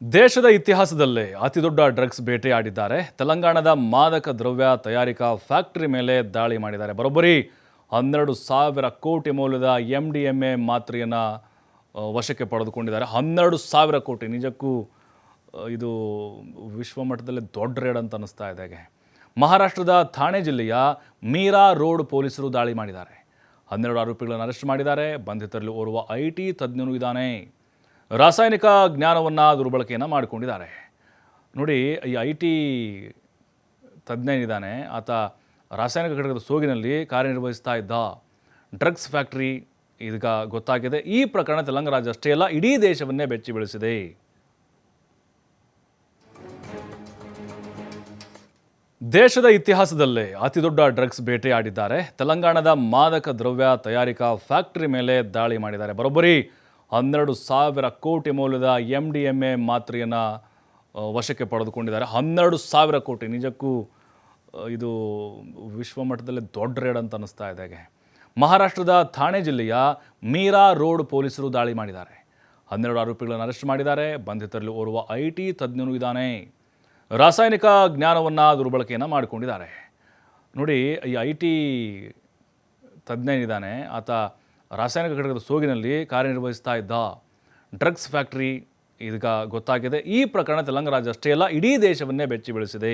ದೇಶದ ಇತಿಹಾಸದಲ್ಲೇ ಅತಿದೊಡ್ಡ ಡ್ರಗ್ಸ್ ಬೇಟೆಯಾಡಿದ್ದಾರೆ. ತೆಲಂಗಾಣದ ಮಾದಕ ದ್ರವ್ಯ ತಯಾರಿಕಾ ಫ್ಯಾಕ್ಟರಿ ಮೇಲೆ ದಾಳಿ ಮಾಡಿದ್ದಾರೆ. ಬರೋಬ್ಬರಿ 12,000 ಕೋಟಿ ಮೌಲ್ಯದ MDMA ಮಾತ್ರೆಯನ್ನು ವಶಕ್ಕೆ ಪಡೆದುಕೊಂಡಿದ್ದಾರೆ. 12,000 ಕೋಟಿ, ನಿಜಕ್ಕೂ ಇದು ವಿಶ್ವಮಟ್ಟದಲ್ಲಿ ದೊಡ್ಡ ರೇಡ್ ಅಂತ ಅನ್ನಿಸ್ತಾ ಇದೆ. ಮಹಾರಾಷ್ಟ್ರದ ಥಾಣೆ ಜಿಲ್ಲೆಯ ಮೀರಾ ರೋಡ್ ಪೊಲೀಸರು ದಾಳಿ ಮಾಡಿದ್ದಾರೆ. 12 ಆರೋಪಿಗಳನ್ನು ಅರೆಸ್ಟ್ ಮಾಡಿದ್ದಾರೆ. ಬಂಧಿತರಲ್ಲಿ ಓರ್ವ IT ತಜ್ಞನೂ ಇದ್ದಾನೆ. ರಾಸಾಯನಿಕ ಜ್ಞಾನವನ್ನು ದುರ್ಬಳಕೆಯನ್ನು ಮಾಡಿಕೊಂಡಿದ್ದಾರೆ. ನೋಡಿ, ಈ IT ತಜ್ಞ ಏನಿದ್ದಾನೆ ಆತ ರಾಸಾಯನಿಕ ಘಟಕದ ಸೋಗಿನಲ್ಲಿ ಕಾರ್ಯನಿರ್ವಹಿಸ್ತಾ ಇದ್ದ. ಡ್ರಗ್ಸ್ ಫ್ಯಾಕ್ಟರಿ ಇದೀಗ ಗೊತ್ತಾಗಿದೆ. ಈ ಪ್ರಕರಣ ತೆಲಂಗಾಣ ರಾಜ್ಯ ಅಷ್ಟೇ ಅಲ್ಲ, ಇಡೀ ದೇಶವನ್ನೇ ಬೆಚ್ಚಿ ಬೀಳಿಸಿದೆ. ದೇಶದ ಇತಿಹಾಸದಲ್ಲೇ ಅತಿದೊಡ್ಡ ಡ್ರಗ್ಸ್ ಬೇಟೆಯಾಡಿದ್ದಾರೆ. ತೆಲಂಗಾಣದ ಮಾದಕ ದ್ರವ್ಯ ತಯಾರಿಕಾ ಫ್ಯಾಕ್ಟರಿ ಮೇಲೆ ದಾಳಿ ಮಾಡಿದ್ದಾರೆ. ಬರೋಬ್ಬರಿ 12,000 ಕೋಟಿ ಮೌಲ್ಯದ MDMA ಮಾತ್ರೆಯನ್ನು ವಶಕ್ಕೆ ಪಡೆದುಕೊಂಡಿದ್ದಾರೆ. 12,000 ಕೋಟಿ, ನಿಜಕ್ಕೂ ಇದು ವಿಶ್ವಮಟ್ಟದಲ್ಲಿ ದೊಡ್ಡ ರೇಡ್ ಅಂತ ಅನ್ನಿಸ್ತಾ ಇದೆ. ಮಹಾರಾಷ್ಟ್ರದ ಥಾಣೆ ಜಿಲ್ಲೆಯ ಮೀರಾ ರೋಡ್ ಪೊಲೀಸರು ದಾಳಿ ಮಾಡಿದ್ದಾರೆ. 12 ಆರೋಪಿಗಳನ್ನು ಅರೆಸ್ಟ್ ಮಾಡಿದ್ದಾರೆ. ಬಂಧಿತರಲ್ಲಿ ಓರ್ವ IT ತಜ್ಞನೂ ಇದ್ದಾನೆ. ರಾಸಾಯನಿಕ ಜ್ಞಾನವನ್ನು ದುರ್ಬಳಕೆಯನ್ನು ಮಾಡಿಕೊಂಡಿದ್ದಾರೆ. ನೋಡಿ, ಈ IT ತಜ್ಞ ಏನಿದ್ದಾನೆ ಆತ ರಾಸಾಯನಿಕ ಘಟಕದ ಸೋಗಿನಲ್ಲಿ ಕಾರ್ಯನಿರ್ವಹಿಸ್ತಾ ಇದ್ದ. ಡ್ರಗ್ಸ್ ಫ್ಯಾಕ್ಟರಿ ಇದೀಗ ಗೊತ್ತಾಗಿದೆ. ಈ ಪ್ರಕರಣ ತೆಲಂಗಾಣ ರಾಜ್ಯ ಅಷ್ಟೇ ಅಲ್ಲ, ಇಡೀ ದೇಶವನ್ನೇ ಬೆಚ್ಚಿ ಬೀಳಿಸಿದೆ.